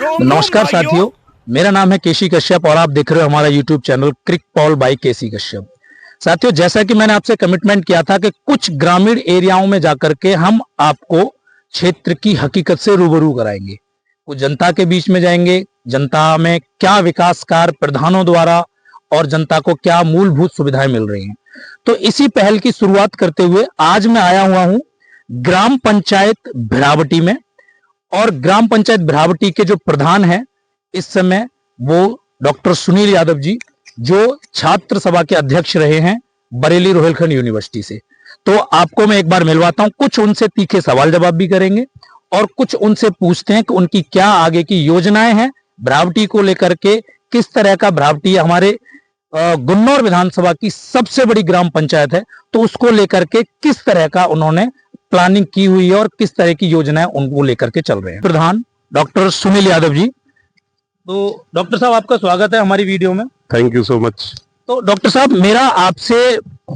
नमस्कार साथियों, मेरा नाम है केसी कश्यप और आप देख रहे हो हमारा YouTube channel Cric Paul by KC Kashyap. साथियों, जैसा कि मैंने आपसे कमिटमेंट किया था कि कुछ ग्रामीण एरियाओं में जाकर के हम आपको क्षेत्र की हकीकत से रूबरू कराएंगे। कुछ जनता के बीच में जाएंगे, जनता में क्या विकास कार्य प्रधानों द्वारा और जनता को क्या मूलभूत सुविधाएं मिल रही हैं। तो इसी पहल की शुरुआत करते हुए आज मैं आया हुआ हूं ग्राम पंचायत भिरावटी में, और ग्राम पंचायत भिरावटी के जो प्रधान हैं इस समय वो डॉक्टर सुनील यादव जी, जो छात्र सभा के अध्यक्ष रहे हैं बरेली रोहिलखंड यूनिवर्सिटी से। तो आपको मैं एक बार मिलवाता हूं, कुछ उनसे तीखे सवाल जवाब भी करेंगे और कुछ उनसे पूछते हैं कि उनकी क्या आगे की योजनाएं हैं भिरावटी को लेकर के। किस तरह का भिरावटी हमारे गुन्नौर विधानसभा की सबसे बड़ी ग्राम पंचायत है, तो उसको लेकर के किस तरह का उन्होंने प्लानिंग की हुई है और किस तरह की योजनाएं उनको लेकर के चल रहे हैं। प्रधान डॉक्टर सुनील यादव जी, तो डॉक्टर साहब आपका स्वागत है हमारी वीडियो में। Thank you so much. तो डॉक्टर साहब, मेरा आपसे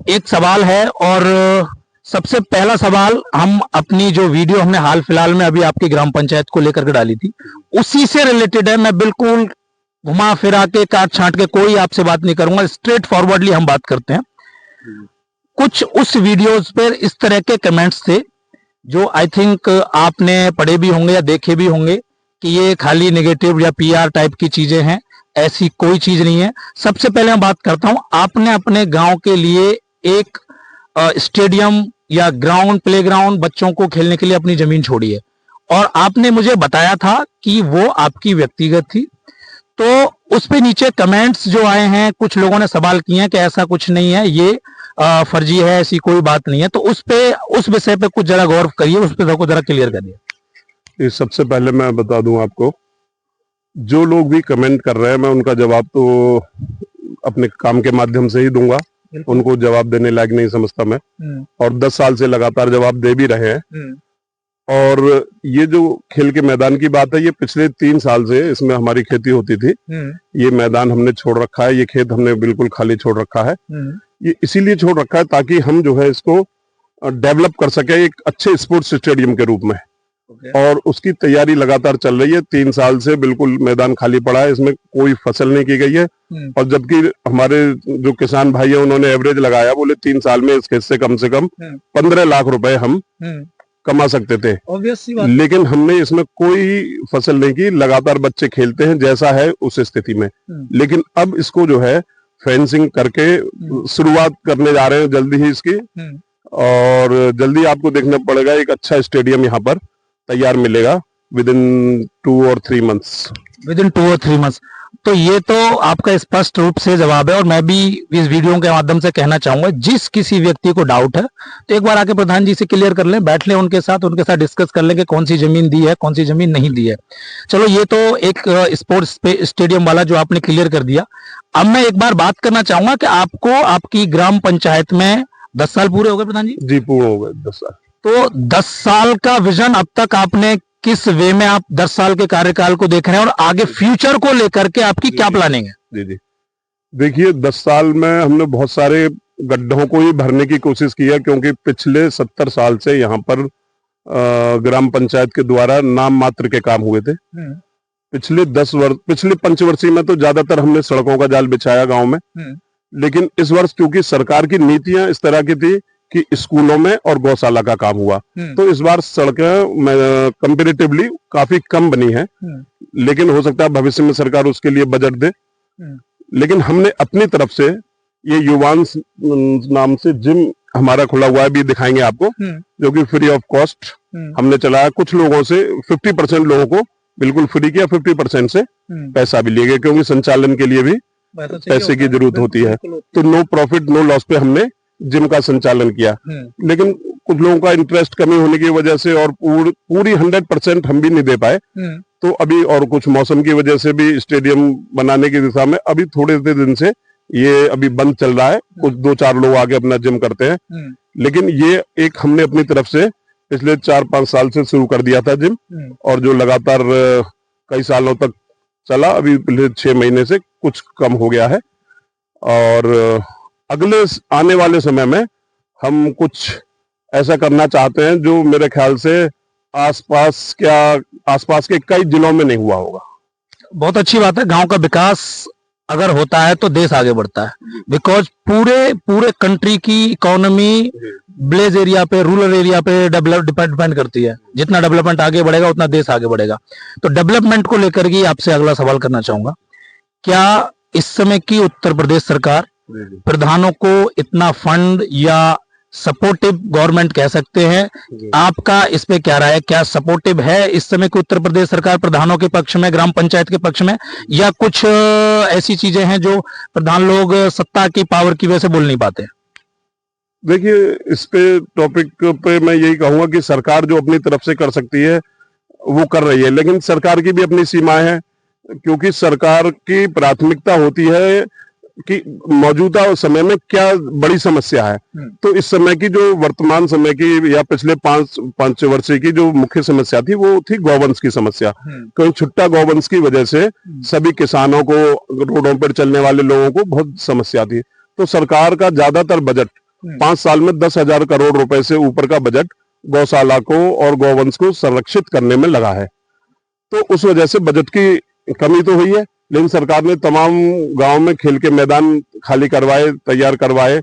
एक सवाल है, और सबसे पहला सवाल, हम अपनी जो वीडियो हमने हाल फिलहाल में अभी आपकी ग्राम पंचायत को लेकर के डाली थी उसी से रिलेटेड है। मैं बिल्कुल घुमा फिरा के काट छांट के कोई आपसे बात नहीं करूंगा, स्ट्रेट फॉरवर्डली हम बात करते हैं। कुछ उस वीडियोस पर इस तरह के कमेंट्स थे जो आई थिंक आपने पढ़े भी होंगे या देखे भी होंगे कि ये खाली नेगेटिव या पीआर टाइप की चीजें हैं। ऐसी कोई चीज नहीं है। सबसे पहले मैं बात करता हूं, आपने अपने गांव के लिए एक स्टेडियम या ग्राउंड, प्लेग्राउंड बच्चों को खेलने के लिए अपनी जमीन छोड़ी है, और आपने मुझे बताया था कि वो आपकी व्यक्तिगत थी। तो उस पे नीचे कमेंट्स जो आए हैं, कुछ लोगों ने सवाल किए हैं कि ऐसा कुछ नहीं है, ये फर्जी है, ऐसी कोई बात नहीं है। तो उस विषय पे कुछ जरा गौर करिए, उस पे सबको जरा क्लियर करिए। ये सबसे पहले मैं बता दूं आपको, जो लोग भी कमेंट कर रहे हैं मैं उनका जवाब तो अपने काम के माध्यम से ही दूंगा। उनको जवाब देने लायक नहीं समझता मैं, और 10 साल से लगातार जवाब दे भी रहे हैं। और ये जो खेल के मैदान की बात है, ये पिछले 3 साल से इसमें हमारी खेती होती थी। ये मैदान हमने छोड़ रखा है, ये खेत हमने बिल्कुल खाली छोड़ रखा है। ये इसीलिए छोड़ रखा है ताकि हम जो है इसको डेवलप कर सके एक अच्छे स्पोर्ट्स स्टेडियम के रूप में। और उसकी तैयारी लगातार चल रही है। 3 साल से बिल्कुल मैदान खाली पड़ा है, इसमें कोई फसल नहीं की गई है। और जबकि हमारे जो किसान भाई है उन्होंने एवरेज लगाया, बोले 3 साल में इस खेत से कम 15 लाख रुपए हम कमा सकते थे। लेकिन हमने इसमें कोई फसल नहीं की, लगातार बच्चे खेलते हैं जैसा है उस स्थिति में। लेकिन अब इसको जो है फेंसिंग करके शुरुआत करने जा रहे हैं जल्दी ही इसकी, और जल्दी आपको देखना पड़ेगा एक अच्छा स्टेडियम यहाँ पर तैयार मिलेगा विद इन 2 और 3 मंथ्स। विद इन 2 और 3 मंथ्स। तो ये तो आपका स्पष्ट रूप से जवाब है, और मैं भी इस वीडियो के माध्यम से कहना चाहूंगा, जिस किसी व्यक्ति को डाउट है तो एक बार आके प्रधान जी से क्लियर कर लें, बैठ लें उनके साथ डिस्कस कर लें कि कौन सी जमीन दी है, कौन सी जमीन नहीं दी है। चलो, ये तो एक स्पोर्ट्स स्टेडियम वाला जो आपने क्लियर कर दिया। अब मैं एक बार बात करना चाहूंगा कि आपको आपकी ग्राम पंचायत में 10 साल पूरे हो गए प्रधान जी? जी, पूर्ण हो गए 10 साल। तो 10 साल का विजन अब तक आपने किस वे में आप 10 साल के कार्यकाल को देख रहे हैं, और आगे फ्यूचर को लेकर के आपकी क्या प्लानिंग है? जी, देखिए 10 साल में हमने बहुत सारे गड्ढों को ही भरने की कोशिश की है, क्योंकि पिछले 70 साल से यहाँ पर ग्राम पंचायत के द्वारा नाम मात्र के काम हुए थे। पिछले पंचवर्षीय में तो ज्यादातर हमने सड़कों का जाल बिछाया गांव में। लेकिन इस वर्ष क्योंकि सरकार की नीतियां इस तरह की थी कि स्कूलों में और गौशाला का काम हुआ, तो इस बार सड़कें कंपैरेटिवली काफी कम बनी है। लेकिन हो सकता है भविष्य में सरकार उसके लिए बजट दे। लेकिन हमने अपनी तरफ से ये युवांश नाम से जिम हमारा खुला हुआ है, भी दिखाएंगे आपको, जो कि फ्री ऑफ कॉस्ट हमने चलाया। कुछ लोगों से 50% लोगों को बिल्कुल फ्री किया, 50% से पैसा भी लिए गए, क्योंकि संचालन के लिए भी पैसे की जरूरत होती है। तो नो प्रॉफिट नो लॉस पे हमने जिम का संचालन किया। लेकिन कुछ लोगों का इंटरेस्ट कमी होने की वजह से और पूरी 100% हम भी नहीं दे पाए। तो अभी और कुछ मौसम की वजह से भी स्टेडियम बनाने की दिशा में अभी थोड़े दिन से ये अभी बंद चल रहा है। कुछ 2-4 लोग आगे अपना जिम करते हैं। लेकिन ये एक हमने अपनी तरफ से पिछले 4-5 साल से शुरू कर दिया था जिम, और जो लगातार कई सालों तक चला। अभी पिछले 6 महीने से कुछ कम हो गया है, और अगले आने वाले समय में हम कुछ ऐसा करना चाहते हैं जो मेरे ख्याल से आसपास के कई जिलों में नहीं हुआ होगा। बहुत अच्छी बात है। गांव का विकास अगर होता है तो देश आगे बढ़ता है, बिकॉज पूरे पूरे कंट्री की इकोनॉमी विलेज एरिया पे, रूरल एरिया पे डिपेंड करती है। जितना डेवलपमेंट आगे बढ़ेगा उतना देश आगे बढ़ेगा। तो डेवलपमेंट को लेकर के आपसे अगला सवाल करना चाहूंगा, क्या इस समय की उत्तर प्रदेश सरकार प्रधानों को इतना फंड या सपोर्टिव गवर्नमेंट कह सकते हैं, आपका इस पे क्या राय है? क्या सपोर्टिव है इस समय की उत्तर प्रदेश सरकार प्रधानों के पक्ष में, ग्राम पंचायत के पक्ष में, या कुछ ऐसी चीजें हैं जो प्रधान लोग सत्ता की पावर की वजह से बोल नहीं पाते? देखिए, इस पे टॉपिक पे मैं यही कहूंगा कि सरकार जो अपनी तरफ से कर सकती है वो कर रही है, लेकिन सरकार की भी अपनी सीमाएं हैं, क्योंकि सरकार की प्राथमिकता होती है कि मौजूदा समय में क्या बड़ी समस्या है। तो इस समय की जो वर्तमान समय की या पिछले पांच वर्ष की जो मुख्य समस्या थी वो थी गौवंश की समस्या। कहीं छुट्टा गौवंश की वजह से सभी किसानों को, रोडों पर चलने वाले लोगों को बहुत समस्या थी। तो सरकार का ज्यादातर बजट 5 साल में 10,000 करोड़ रुपए से ऊपर का बजट गौशाला को और गौवंश को संरक्षित करने में लगा है। तो उस वजह से बजट की कमी तो हुई है, लेकिन सरकार ने तमाम गांव में खेल के मैदान खाली करवाए, तैयार करवाए,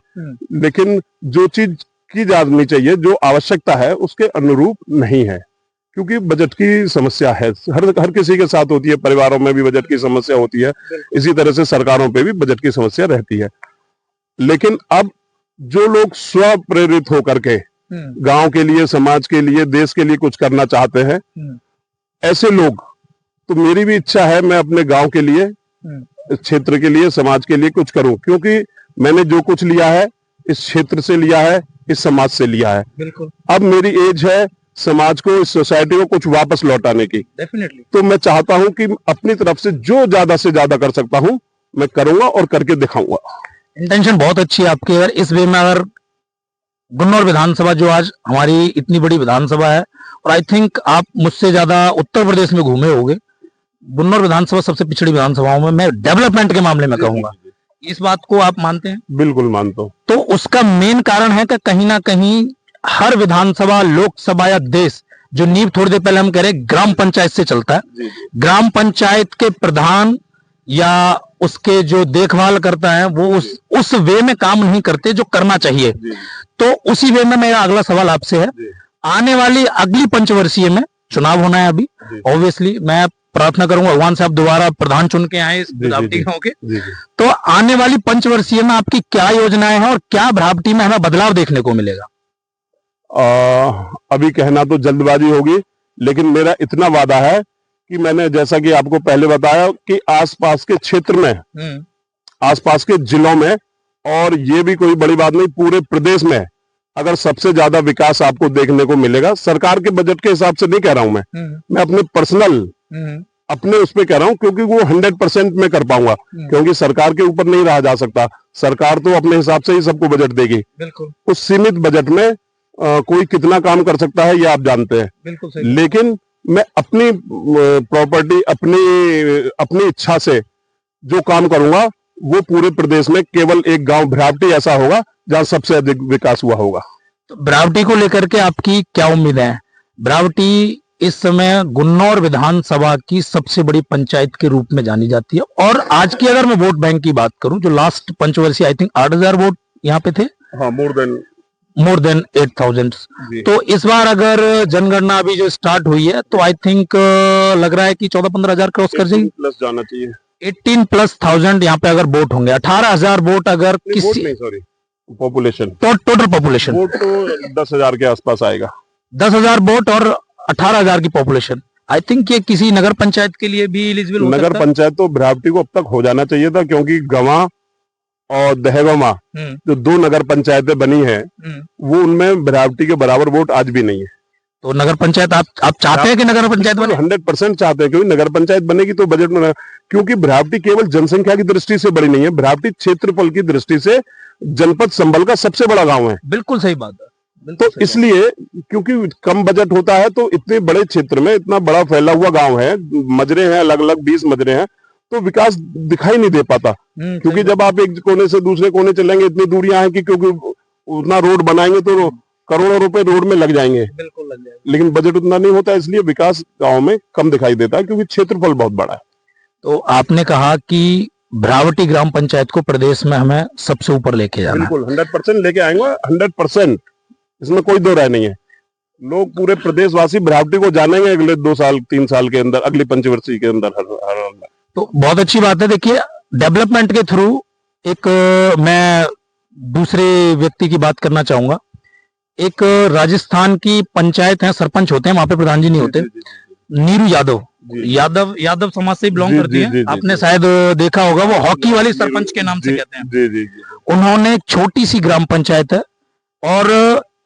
लेकिन जो चीज की जानी चाहिए, जो आवश्यकता है, उसके अनुरूप नहीं है, क्योंकि बजट की समस्या है। हर किसी के साथ होती है, परिवारों में भी बजट की समस्या होती है, इसी तरह से सरकारों पे भी बजट की समस्या रहती है। लेकिन अब जो लोग स्व प्रेरित होकर के गांव के लिए, समाज के लिए, देश के लिए कुछ करना चाहते हैं, ऐसे लोग, तो मेरी भी इच्छा है मैं अपने गांव के लिए, इस क्षेत्र के लिए, समाज के लिए कुछ करूं, क्योंकि मैंने जो कुछ लिया है इस क्षेत्र से लिया है, इस समाज से लिया है। बिल्कुल। अब मेरी एज है समाज को, इस सोसाइटी को कुछ वापस लौटाने की। डेफिनेटली। तो मैं चाहता हूं कि अपनी तरफ से जो ज्यादा से ज्यादा कर सकता हूं मैं करूंगा और करके दिखाऊंगा। इंटेंशन बहुत अच्छी है आपकी। अगर इस वे में, अगर गुन्नौर विधानसभा जो आज हमारी इतनी बड़ी विधानसभा है, और आई थिंक आप मुझसे ज्यादा उत्तर प्रदेश में घूमे होंगे, गुन्नौर विधानसभा सबसे पिछड़ी विधानसभाओं में मैं डेवलपमेंट के मामले में कहूंगा, इस बात को आप मानते हैं? बिल्कुल मानता हूं। तो उसका मेन कारण है कि कहीं ना कहीं हर विधानसभा, लोकसभा या देश, जो नींव थोड़ी देर पहले हम कह रहे ग्राम पंचायत से चलता है। ग्राम पंचायत के प्रधान या उसके जो देखभाल करता है वो उस वे में काम नहीं करते जो करना चाहिए। तो उसी वे में मेरा अगला सवाल आपसे है, आने वाली अगली पंचवर्षीय में चुनाव होना है अभी, ऑब्वियसली मैं प्रार्थना करूंगा भगवान से आप दोबारा प्रधान चुन के आए इस भ्रावटी गांव के। तो आने वाली पंचवर्षीय में आपकी क्या योजनाएं हैं और क्या भ्रावटी में हमें बदलाव देखने को मिलेगा? अभी कहना तो जल्दबाजी होगी, लेकिन मेरा इतना वादा है कि मैंने, जैसा कि आपको पहले बताया, कि आसपास के क्षेत्र में, आसपास के जिलों में, और ये भी कोई बड़ी बात नहीं, पूरे प्रदेश में अगर सबसे ज्यादा विकास आपको देखने को मिलेगा, सरकार के बजट के हिसाब से नहीं कह रहा हूं मैं अपने पर्सनल, अपने उस पे कह रहा हूं, क्योंकि वो 100% में कर पाऊंगा, क्योंकि सरकार के ऊपर नहीं रहा जा सकता। सरकार तो अपने हिसाब से ही सबको बजट देगी। बिल्कुल। उस सीमित बजट में कोई कितना काम कर सकता है ये आप जानते हैं। बिल्कुल सही। लेकिन मैं अपनी प्रॉपर्टी, अपनी इच्छा से जो काम करूंगा वो पूरे प्रदेश में केवल एक गांव भ्रावटी ऐसा होगा जहां सबसे अधिक विकास हुआ होगा। तो भ्रावटी को लेकर के आपकी क्या उम्मीद है? भ्रावटी इस समय गुन्नौर विधानसभा की सबसे बड़ी पंचायत के रूप में जानी जाती है, और आज की अगर मैं वोट बैंक की बात करूं, जो लास्ट पंचवर्षीय आई थिंक 8,000 वोट यहाँ पे थे। हाँ, मोर देन 8,000। तो इस बार अगर जनगणना अभी जो स्टार्ट हुई है तो आई थिंक लग रहा है कि 14-15,000 क्रॉस कर जाएगी, प्लस जाना चाहिए। 18,000+ यहाँ पे अगर वोट होंगे, 18,000 वोट अगर किसी, सॉरी, पॉपुलेशन, तो टोटल पॉपुलेशन वोट तो 10,000 के आसपास आएगा। 10,000 वोट और 18,000 की पॉपुलेशन, आई थिंक ये किसी नगर पंचायत के लिए भी एलिजिबल हो सकता है। नगर पंचायत तो भ्रावटी को अब तक हो जाना चाहिए था, क्योंकि गवा और दहेगमा जो 2 नगर पंचायतें बनी हैं, वो उनमें भ्रावटी के बराबर वोट आज भी नहीं है। तो नगर पंचायत आप चाहते हैं कि नगर पंचायत बने? 100% चाहते हैं, क्योंकि नगर पंचायत बनेगी तो बजट में, क्योंकि भ्रावटी केवल जनसंख्या की दृष्टि से बड़ी नहीं है, भ्रावटी क्षेत्रफल की दृष्टि से जनपद संभल का सबसे बड़ा गांव है। बिल्कुल सही बात है। तो इसलिए, क्योंकि कम बजट होता है, तो इतने बड़े क्षेत्र में इतना बड़ा फैला हुआ गांव है, मजरे हैं अलग अलग, 20 मजरे हैं, तो विकास दिखाई नहीं दे पाता। क्योंकि जब आप एक कोने से दूसरे कोने चलेंगे, इतनी दूरियां हैं कि क्योंकि उतना रोड बनाएंगे तो करोड़ों रुपए रोड में लग जाएंगे। बिल्कुल लग जाएंगे, लेकिन बजट उतना नहीं होता, इसलिए विकास गांव में कम दिखाई देता है, क्योंकि क्षेत्रफल बहुत बड़ा है। तो आपने कहा कि भ्रावटी ग्राम पंचायत को प्रदेश में हमें सबसे ऊपर लेके जाना है। बिल्कुल 100% लेके आएंगे, 100%, इसमें कोई दो राय नहीं है। लोग पूरे प्रदेशवासी भ्रावटी को जानेंगे अगले 2 साल 3 साल के अंदर, अगली पंचवर्षीय के अंदर तो बहुत अच्छी बात है। देखिए, डेवलपमेंट के थ्रू एक मैं दूसरे व्यक्ति की बात करना चाहूंगा। एक राजस्थान की पंचायत है, सरपंच होते हैं वहां पे, प्रधान जी नहीं होते, नीरू यादव समाज से बिलोंग करती है। आपने शायद देखा होगा, वो हॉकी वाली सरपंच के नाम से कहते हैं। जी जी जी। उन्होंने एक छोटी सी ग्राम पंचायत है और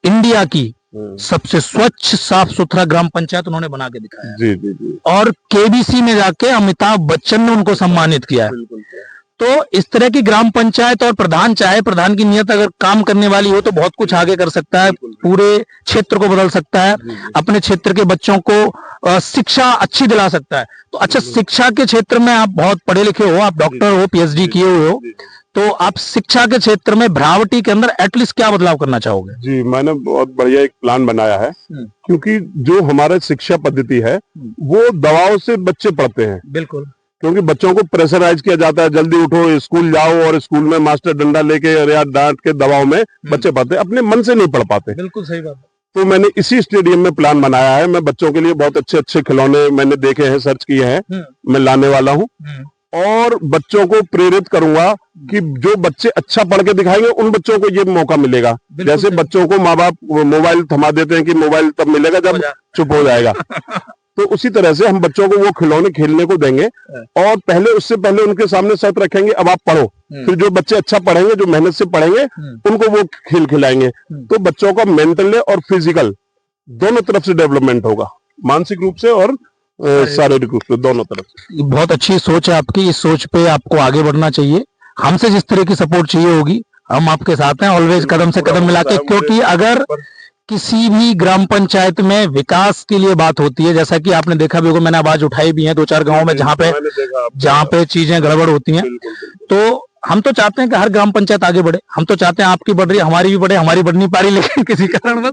इंडिया की सबसे स्वच्छ साफ सुथरा ग्राम पंचायत उन्होंने बना के दिखाया। जी जी जी। और केबीसी में जाके अमिताभ बच्चन ने उनको सम्मानित किया है। तो इस तरह की ग्राम पंचायत, और प्रधान चाहे, प्रधान की नियत अगर काम करने वाली हो तो बहुत कुछ आगे कर सकता है, पूरे क्षेत्र को बदल सकता है, अपने क्षेत्र के बच्चों को शिक्षा अच्छी दिला सकता है। तो अच्छा, शिक्षा के क्षेत्र में आप बहुत पढ़े लिखे हो, आप डॉक्टर हो, पीएचडी किए हुए हो, तो आप शिक्षा के क्षेत्र में भ्रावटी के अंदर एटलीस्ट क्या बदलाव करना चाहोगे? जी, मैंने बहुत बढ़िया एक प्लान बनाया है, क्योंकि जो हमारा शिक्षा पद्धति है वो दबाव से बच्चे पढ़ते हैं। बिल्कुल, क्योंकि बच्चों को प्रेशराइज किया जाता है, जल्दी उठो स्कूल जाओ, और स्कूल में मास्टर डंडा लेके या डांट के दबाव में बच्चे पढ़ते, अपने मन से नहीं पढ़ पाते। बिल्कुल सही बात है। तो मैंने इसी स्टेडियम में प्लान बनाया है। मैं बच्चों के लिए बहुत अच्छे अच्छे खिलौने मैंने देखे हैं, सर्च किए हैं, मैं लाने वाला हूँ, और बच्चों को प्रेरित करूंगा कि जो बच्चे अच्छा पढ़ के दिखाएंगे उन बच्चों को ये मौका मिलेगा। जैसे बच्चों को माँ बाप मोबाइल थमा देते हैं कि मोबाइल तब मिलेगा जब चुप हो जाएगा, तो उसी तरह से हम बच्चों को वो खिलौने खेलने को देंगे, और पहले उससे पहले उनके सामने शर्त रखेंगे, अब आप पढ़ो। फिर जो बच्चे अच्छा पढ़ेंगे, जो मेहनत से पढ़ेंगे, उनको वो खेल खिलाएंगे। तो बच्चों का मेंटल और फिजिकल दोनों तरफ से डेवलपमेंट होगा, मानसिक रूप से और शारीरिक रूप से, दोनों तरफ से। बहुत अच्छी सोच है आपकी, इस सोच पे आपको आगे बढ़ना चाहिए। हमसे जिस तरह की सपोर्ट चाहिए होगी, हम आपके साथ हैं ऑलवेज, कदम से कदम मिला के। क्योंकि अगर किसी भी ग्राम पंचायत में विकास के लिए बात होती है, जैसा कि आपने देखा भी होगा, मैंने आवाज उठाई भी है 2-4 गांवों में जहां पे चीजें गड़बड़ होती हैं, तो हम तो चाहते हैं कि हर ग्राम पंचायत आगे बढ़े। हम तो चाहते हैं आपकी बढ़ रही है, हमारी भी बढ़े, हमारी बढ़ नहीं पा रही, लेकिन किसी कारण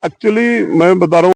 एक्चुअली मैं बता रहा हूँ